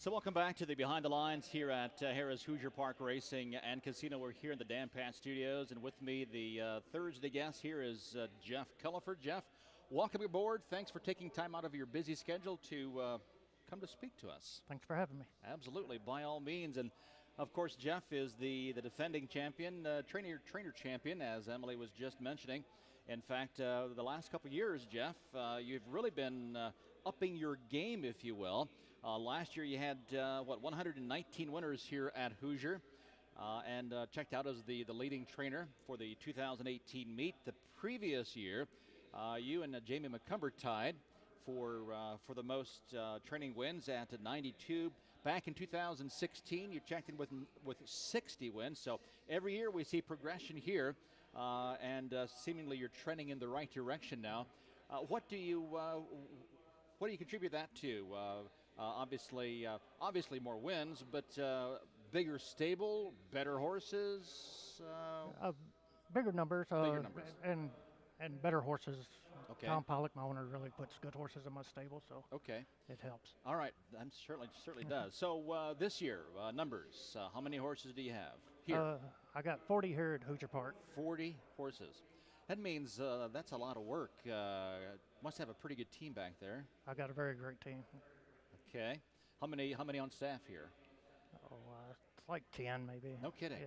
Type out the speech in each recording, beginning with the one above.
So welcome back to the Behind the Lines here at Harrah's Hoosier Park Racing and Casino. We're here in the Dan Pat Studios, and with me, the Thursday guest here is Jeff Culliford. Jeff, welcome aboard. Thanks for taking time out of your busy schedule to come to speak to us. Thanks for having me. Absolutely, by all means. And of course, Jeff is the defending champion, trainer champion, as Emily was just mentioning. In fact, the last couple of years, Jeff, you've really been upping your game, if you will. Last year you had, 119 winners here at Hoosier and checked out as the leading trainer for the 2018 meet. The previous year, you and Jamie McCumber tied for the most training wins at 92. Back in 2016, you checked in with 60 wins. So every year we see progression here, and seemingly you're trending in the right direction now. What do you contribute that to? Obviously more wins, but bigger stable, better horses. Bigger numbers, Bigger numbers. and better horses. Okay. Tom Pollock, my owner, really puts good horses in my stable, so Okay. it helps. All right. I'm certainly does. So this year, numbers. How many horses do you have here? I got 40 here at Hoosier Park. 40 horses. That means that's a lot of work. Must have a pretty good team back there. I got a very great team. Okay. How many on staff here? It's like 10 maybe. No kidding. Yeah.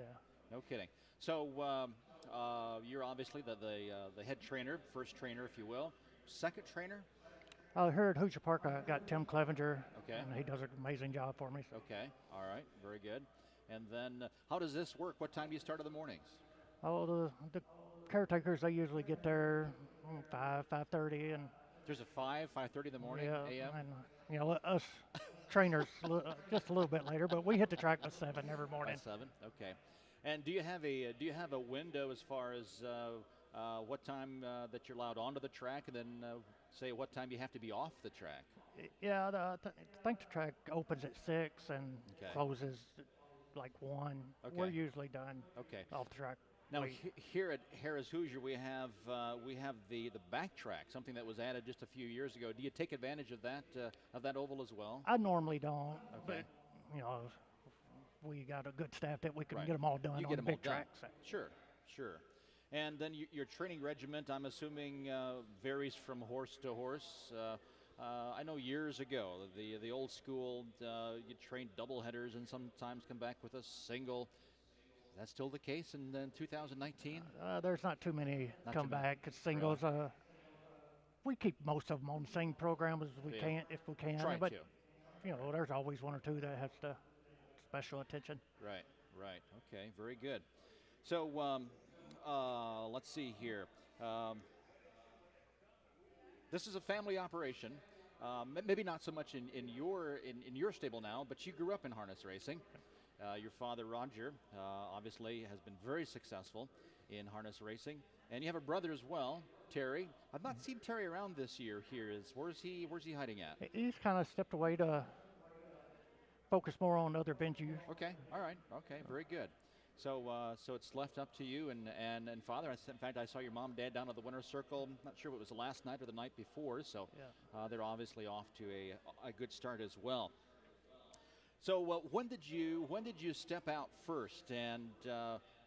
No kidding. So you're obviously the head trainer, first trainer, if you will. Second trainer? Here at Hoosier Park, I got Tim Clevenger, Okay. and he does an amazing job for me. So. Okay. All right. Very good. And then how does this work? What time do you start in the mornings? The caretakers, they usually get there 5:30, and There's a 5:30 in the morning, yeah, a.m.? and us trainers just a little bit later, but we hit the track by 7 every morning. By 7. Okay. And do you have a window as far as what time that you're allowed onto the track, and then say what time you have to be off the track? Yeah, I think the track opens at 6 and Okay. closes at like 1. Okay. We're usually done Okay. off the track. Now here at Harrah's Hoosier, we have the back track, something that was added just a few years ago. Do you take advantage of that oval as well? I normally don't, Okay. but we got a good staff that we can Right. get them all done You on get the them all big done. tracks. Sure. And then your training regiment, I'm assuming, varies from horse to horse. I know years ago, the old school, you trained double headers and sometimes come back with a single. Is that still the case in 2019? There's not too many Not come too many. back. 'Cause singles, we keep most of them on the same program as we Yeah. can, if we can. Try but to. there's always one or two that has to special attention. Right. Okay, very good. So let's see here. This is a family operation. Maybe not so much in your stable now, but you grew up in harness racing. Your father, Roger, obviously has been very successful in harness racing. And you have a brother as well, Terry. I've not seen Terry around this year here. Where's he hiding at? He's kind of stepped away to focus more on other venues. Okay, all right. Okay, very good. So it's left up to you and Father. In fact, I saw your mom and dad down at the Winner's Circle. I'm not sure if it was the last night or the night before. So Yeah. they're obviously off to a good start as well. So when did you step out first? And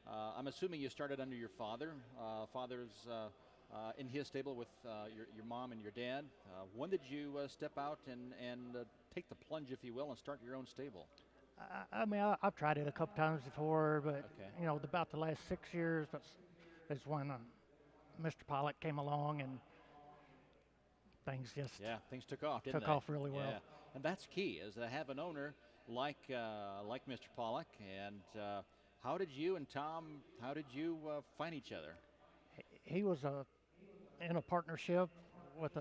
I'm assuming you started under your father. Father's in his stable with your mom and your dad. When did you step out and take the plunge, if you will, and start your own stable? I've tried it a couple times before, but Okay. about the last 6 years, is when Mr. Pollock came along and things just Things took off, didn't took they? off really well. Yeah, and that's key, is to have an owner like Mr. Pollock. And how did you and Tom find each other? He was in a partnership with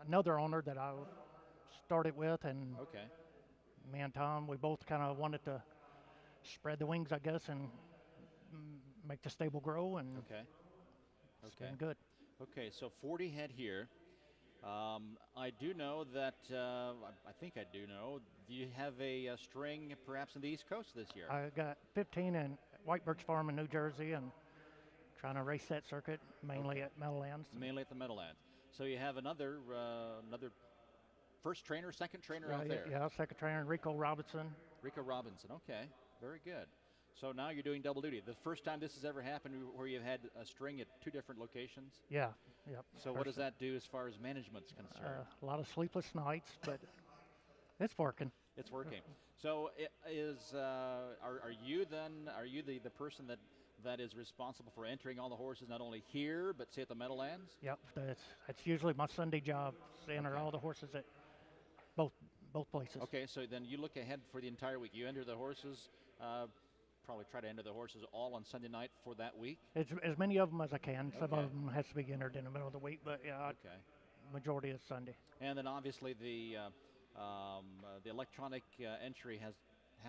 another owner that I started with, and Okay. me and Tom, we both kind of wanted to spread the wings, I guess, and make the stable grow, and Okay. it's Okay. been good. Okay, so 40 head here. I do know that, I think I do know, do you have a string perhaps in the East Coast this year? I got 15 in White Birch Farm in New Jersey, and trying to race that circuit mainly at Meadowlands. Mainly at the Meadowlands. So you have another first trainer, second trainer out there? Yeah, second trainer, Rico Robinson. Rico Robinson. Okay, very good. So now you're doing double duty. The first time this has ever happened where you've had a string at 2 different locations? Yeah, yep. So what does that do as far as management's concerned? A lot of sleepless nights, but it's working. It's working. So are you the person that is responsible for entering all the horses, not only here, but say at the Meadowlands? Yep, that's usually my Sunday job, to enter all the horses at both places. Okay, so then you look ahead for the entire week. You enter the horses, probably try to enter the horses all on Sunday night for that week? It's as many of them as I can. Some Okay. of them has to be entered in the middle of the week, but yeah, Okay. majority is Sunday. And then obviously the electronic entry has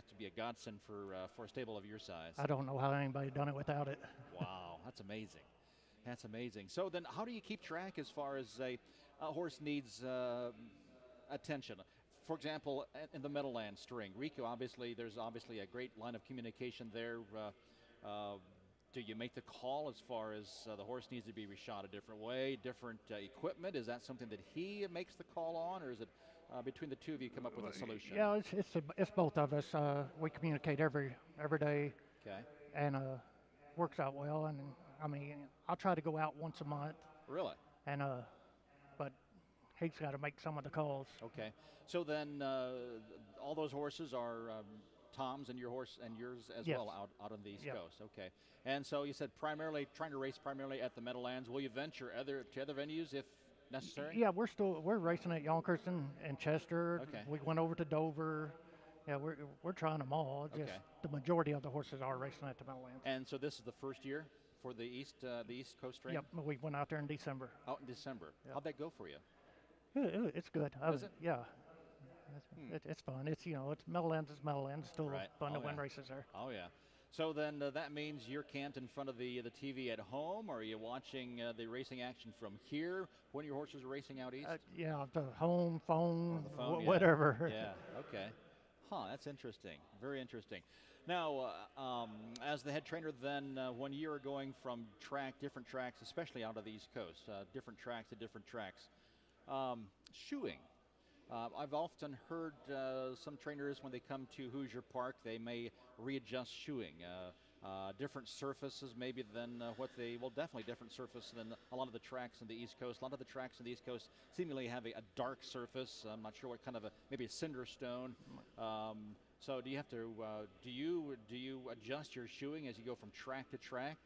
to be a godsend for a stable of your size. I don't know how anybody done it without it. Wow, that's amazing. That's amazing. So then how do you keep track as far as a horse needs attention? For example, in the Meadowlands string, Rico, there's obviously a great line of communication there. Do you make the call as far as the horse needs to be reshod a different way, different equipment? Is that something that he makes the call on, or is it between the two of you come up with a solution? Yeah, it's both of us. We communicate every day, Okay. and works out well. And I mean, I'll try to go out once a month, Really? and but he's got to make some of the calls. Okay. So then all those horses are Tom's and yours as Yes. well out on the East Yep. Coast. Okay. And so you said trying to race primarily at the Meadowlands. Will you venture to other venues if necessary? Yeah, we're racing at Yonkers and Chester. Okay. We went over to Dover. Yeah, we're trying them all. Just Okay. the majority of the horses are racing at the Meadowlands. And so this is the first year for the East Coast string? Yep, we went out there in December. Out in December. Yep. How'd that go for you? It's good. Is it? Yeah. It's fun. It's Meadowlands is Meadowlands. Still Right. fun to Oh, win yeah. races there. Oh, yeah. So then that means you're camped in front of the TV at home, or are you watching the racing action from here when your horses are racing out east? Yeah, the home, phone, the phone, yeah. whatever. Yeah, okay. Huh, that's interesting. Very interesting. Now, as the head trainer then, when you are going from different tracks, especially out of the East Coast, different tracks to different tracks, shoeing. I've often heard some trainers, when they come to Hoosier Park, they may readjust shoeing. Different surfaces maybe than definitely different surface than a lot of the tracks in the East Coast. A lot of the tracks in the East Coast seemingly have a dark surface. I'm not sure what kind of maybe a cinder stone. So do you have to, do you adjust your shoeing as you go from track to track?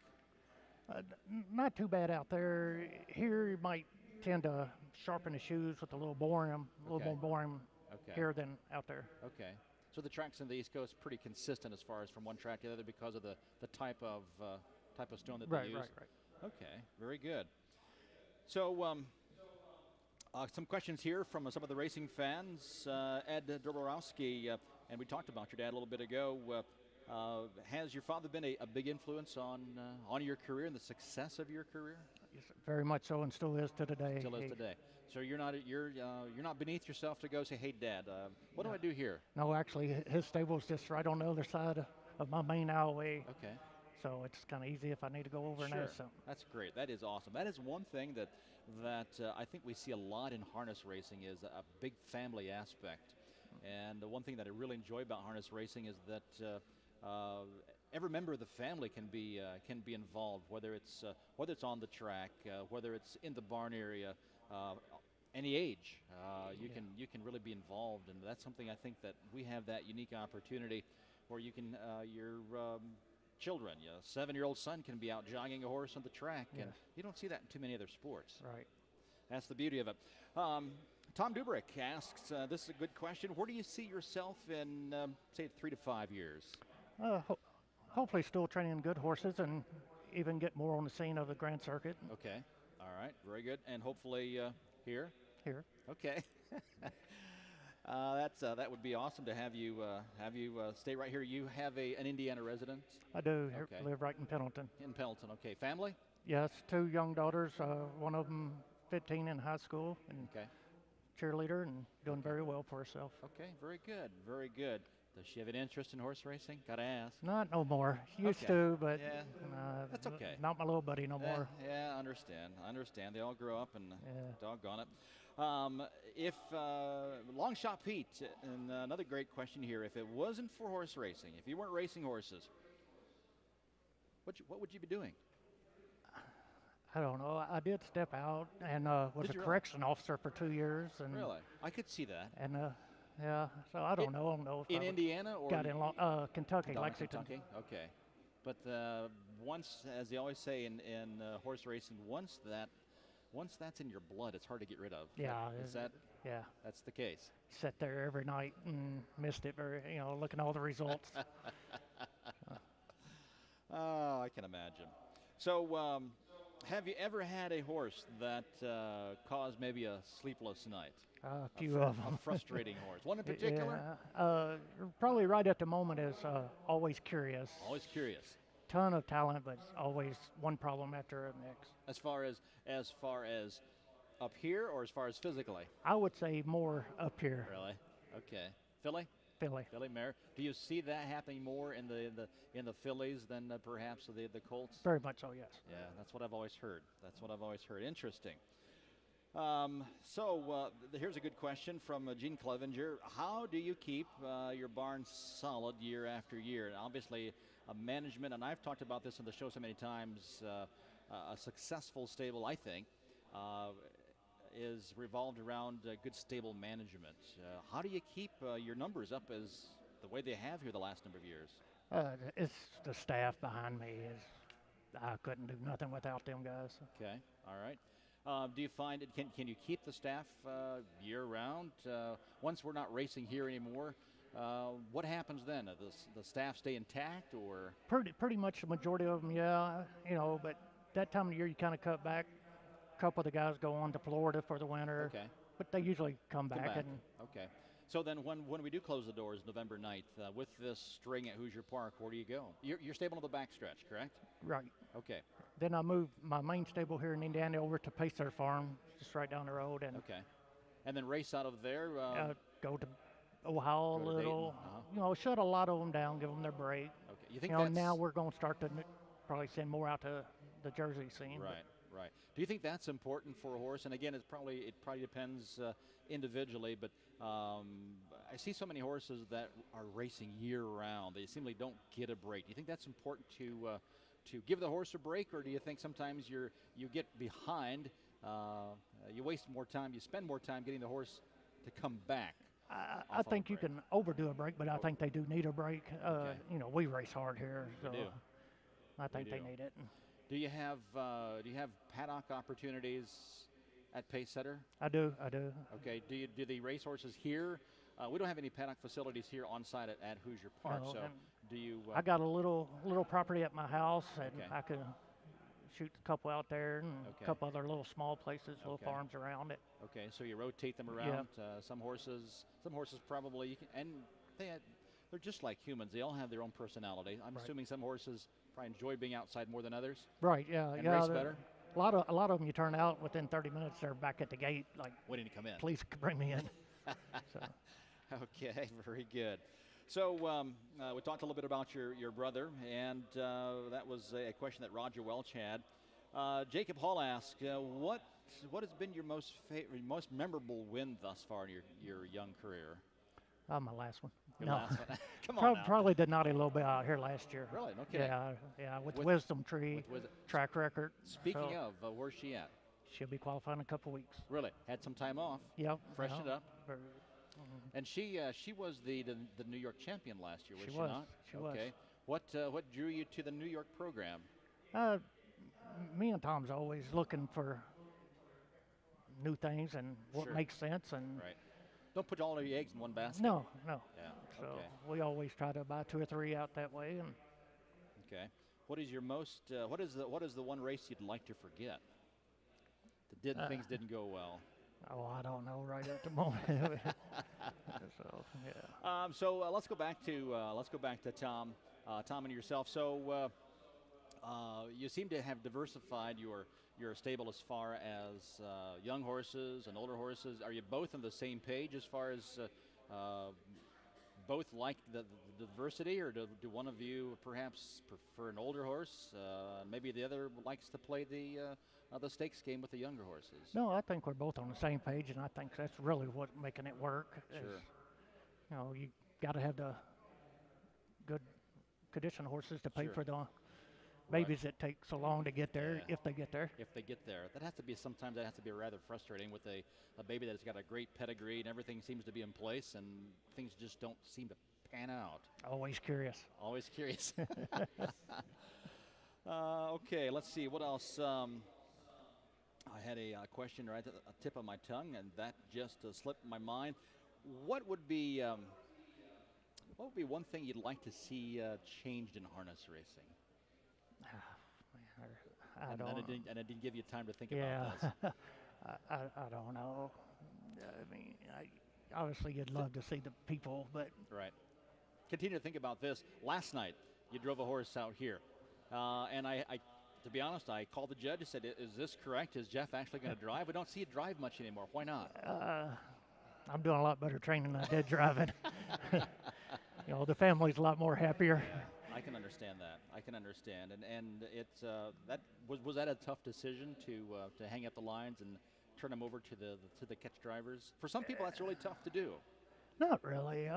Not too bad out there. Here you might tend to sharpen the shoes with a little boring, Okay. more boring Okay. here than out there. Okay. So the tracks in the East Coast pretty consistent as far as from one track to the other because of the type of stone that they use. Right. Okay, very good. So some questions here from some of the racing fans. Ed Dobrowski, and we talked about your dad a little bit ago. Has your father been a big influence on your career and the success of your career? Yes, very much so, and still is to today. Still is today. So you're not beneath yourself to go say, "Hey, Dad, what do I do here?" No, actually, his stable's just right on the other side of my main alleyway. Okay. So it's kind of easy if I need to go over and Sure. ask something. That's great. That is awesome. That is one thing that I think we see a lot in harness racing is a big family aspect. And the one thing that I really enjoy about harness racing is that every member of the family can be involved, whether it's on the track, whether it's in the barn area, any age. You can really be involved, and that's something I think that we have that unique opportunity where you can your children, a 7-year-old son can be out jogging a horse on the track, and you don't see that in too many other sports. Right. That's the beauty of it. Tom Dubrick asks, this is a good question, where do you see yourself in, say, 3 to 5 years? Hopefully still training good horses and even get more on the scene of the Grand Circuit. Okay. All right. Very good. And hopefully here? Here. Okay. That would be awesome to have you stay right here. You have an Indiana residence? I do. Okay. Live right in Pendleton. In Pendleton. Okay. Family? Yes, 2 young daughters. One of them 15 in high school and Okay. cheerleader and doing very well for herself. Okay. Very good. Very good. Does she have an interest in horse racing? Gotta ask. Not no more. Used Okay. to, but Yeah. That's okay. Not my little buddy no more. Yeah, I understand. They all grow up and doggone it. If Long Shot Pete, and another great question here, if it wasn't for horse racing, if you weren't racing horses, what would you be doing? I don't know. I did step out and was Did a you really? correction officer for 2 years, and Really? I could see that. and yeah. So I don't know. I don't know if In I would- Indiana or got in Kentucky, down in Lexington. Kentucky? Okay. But once, as they always say in horse racing, once that's in your blood, it's hard to get rid of. Yeah, Is that Yeah, that's the case? sat there every night and missed it. Looking at all the results. Oh, I can imagine. So, have you ever had a horse that caused maybe a sleepless night? A few of them. A frustrating horse. One in particular? Yeah, probably right at the moment is always curious. Always curious. Ton of talent, but always one problem after the next. As far as up here, or as far as physically? I would say more up here, Really? Okay. Philly Philly. mare. Do you see that happening more in the fillies than perhaps the colts? Very much so, yes. Yeah, that's what I've always heard. Interesting. Here's a good question from Gene Clevenger. How do you keep your barn solid year after year? And obviously, management, and I've talked about this on the show so many times, a successful stable, I think, is revolved around good stable management. How do you keep your numbers up as the way they have here the last number of years? It's the staff behind me. I couldn't do nothing without them guys. Okay, all right. Do you find it? Can you keep the staff year round? Once we're not racing here anymore, what happens then? Does the staff stay intact, or? Pretty much the majority of them, yeah. But that time of year you kind of cut back. A couple of the guys go on to Florida for the winter. Okay. But they usually come back. And Okay. So then when we do close the doors November 9th, with this string at Hoosier Park, where do you go? You're stable on the backstretch, correct? right. Okay. Then I moved my main stable here in Indiana over to Pacer Farm, just right down the road, and Okay. And then race out of there? go to Ohio Go to a little. Dayton, Shut a lot of them down, give them their break. Okay. You think Now we're going to start to probably send more out to the Jersey scene. but Right. Do you think that's important for a horse? And again, it probably depends individually, but I see so many horses that are racing year round. They seemingly don't get a break. Do you think that's important to give the horse a break, or do you think sometimes you get behind, you waste more time, you spend more time getting the horse to come back? I off of a think you break? can overdo a break, but I think they do need a break. Okay. We race hard here, so do. I think they do. need it. Do you have paddock opportunities at Pace Setter? I do. Okay. Do the racehorses here? We don't have any paddock facilities here on site at Hoosier Park. No, so and do you? I got a little property at my house, and Okay. I could shoot a couple out there, and Okay. a couple other little small places, little Okay. farms around it. Okay. So you rotate them around. Some horses probably you can, and they're just like humans. They all have their own personality. I'm Right. assuming some horses probably enjoy being outside more than others. Right. Yeah. And yeah. race better? A lot of them you turn out within 30 minutes. They're back at the gate, like, Waiting to come in. please bring me in. So. Okay, very good. So we talked a little bit about your brother, and that was a question that Roger Welch had. Jacob Hall asked, what has been your most memorable win thus far in your young career? My last one. Your No. last one. Come on now. Probably did not a little bit out here last year. Really? No kidding. Yeah, with With- Wisdom Tree, with track record. Speaking so of, where's she at? she'll be qualifying in a couple weeks. Really? Had some time off. Yep. Freshen it up. Very- And she was the New York champion last year, was She she was. not? She was. Okay. What drew you to the New York program? Me and Tom's always looking for new things and what Sure. makes sense. And Right. Don't put all of your eggs in one basket. no. Yeah. So Okay. we always try to buy 2 or 3 out that way. And Okay. What is your most? What is the one race you'd like to forget? Things didn't go well. I don't know right at the moment. So yeah. So let's go back to Tom. Tom and yourself. So you seem to have diversified your stable as far as young horses and older horses. Are you both on the same page as far as both like the diversity, or do one of you perhaps prefer an older horse? Maybe the other likes to play the stakes game with the younger horses. No, I think we're both on the same page, and I think that's really what making it work. Sure. You know, you got to have the good condition horses to pay Sure. for the babies that take so long to get there, Yeah. if they get there. If they get there, sometimes that has to be rather frustrating with a baby that's got a great pedigree and everything seems to be in place and things just don't seem to pan out. Always curious. Always curious. Okay, let's see what else. I had a question right at the tip of my tongue, and that just slipped my mind. What would be one thing you'd like to see changed in harness racing? I And don't. I didn't give you time to think Yeah, about this. I don't know. I mean, obviously you'd love to see the people, but Right. Continue to think about this. Last night, you drove a horse out here, and I, to be honest, I called the judge and said, "Is this correct? Is Jeff actually going to drive? We don't see it drive much anymore. Why not?" I'm doing a lot better training than I did driving. You know, the family's a lot more happier. I can understand that. I can understand, and it's that was that a tough decision to hang up the lines and turn them over to the catch drivers? For some people, that's really tough to do. Not really.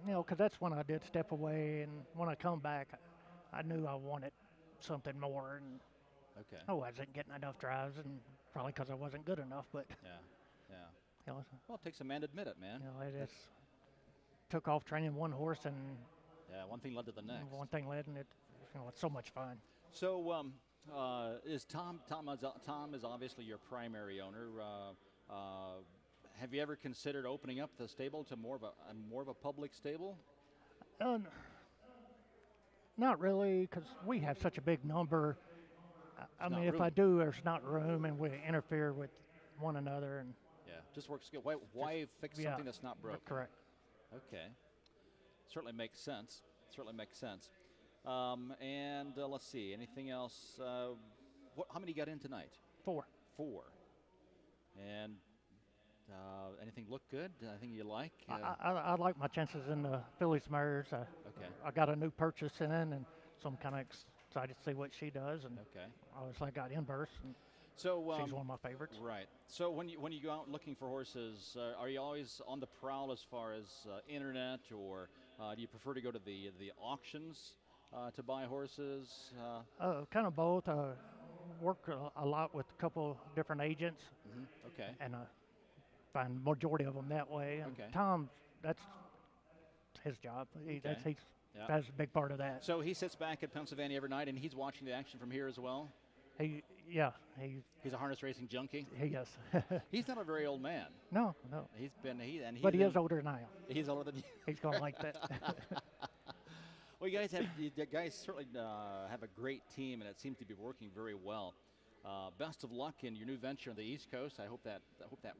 You know, because that's when I did step away, and when I come back, I knew I wanted something more, and Okay. I wasn't getting enough drives, and probably because I wasn't good enough. But Yeah. Yeah. you know, Well, it takes a man to admit it, man. I just took off training one horse, and Yeah. One thing led to the next. one thing led, and it's so much fun. So, is Tom is obviously your primary owner. Have you ever considered opening up the stable to more of a public stable? Not really, because we have such a big number. I not mean, if I room. do, there's not room, and we interfere with one another. And Yeah, just works good. Why fix yeah, something that's not broke? correct. Okay, certainly makes sense. Certainly makes sense. And let's see, anything else? How many got in tonight? 4. 4. And anything look good? Anything you like? I like my chances in the Phillies mares. Okay. I got a new purchase in, and so I'm kind of excited to see what she does. And Okay. obviously I got Inverse, and So she's one of my favorites. right. So when you go out looking for horses, are you always on the prowl as far as internet, or do you prefer to go to the auctions to buy horses? Kind of both. Work a lot with a couple different agents, Okay. and find majority of them that way. And Okay. Tom, that's his job. He's Yeah. that's a big part of that. So he sits back at Pennsylvania every night, and he's watching the action from here as well. He He's a harness racing junkie. is. He's not a very old man. No, He's been but he is older than I am. He's older than you. He's gonna like that. Well, you guys certainly have a great team, and it seems to be working very well. Best of luck in your new venture on the East Coast. I hope that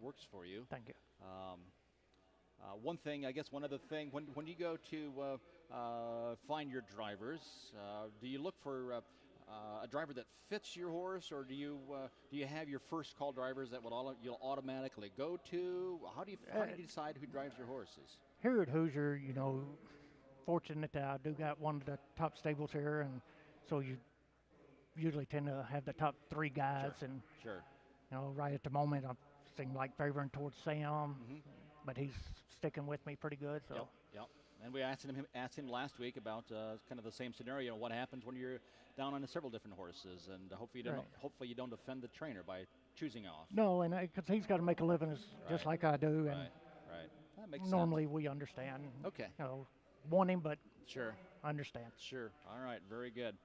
works for you. Thank you. One other thing, when you go to find your drivers, do you look for a driver that fits your horse, or do you have your first call drivers that you'll automatically go to? How do you decide who drives your horses? Here at Hoosier, fortunate that I do got one of the top stables here, and so you usually tend to have the top 3 guys. Sure. And Sure. right at the moment, I seem like favoring towards Sam, but he's sticking with me pretty good. So Yep. And we asked him last week about kind of the same scenario. What happens when you're down on several different horses, and hopefully you don't offend the trainer by choosing off. no, and because he's got to make a living just like I do, and Right. That makes normally we understand. sense. Okay. Want him, but Sure. understand. Sure. All right. Very good.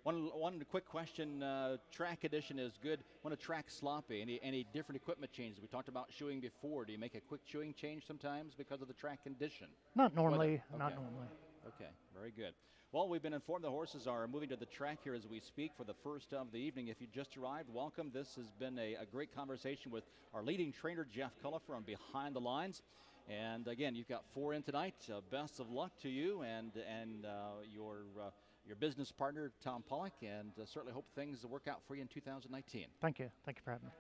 One quick question. Track edition is good. When a track's sloppy, any different equipment changes? We talked about shoeing before. Do you make a quick shoeing change sometimes because of the track condition? Not normally. Okay. Not normally. Okay. Very good. Well, we've been informed the horses are moving to the track here as we speak for the first of the evening. If you just arrived, welcome. This has been a great conversation with our leading trainer, Jeff Cullifer, on Behind the Lines. And again, you've got 4 in tonight. Best of luck to you and your business partner, Tom Pollock, and certainly hope things work out for you in 2019. Thank you. Thank you for having me.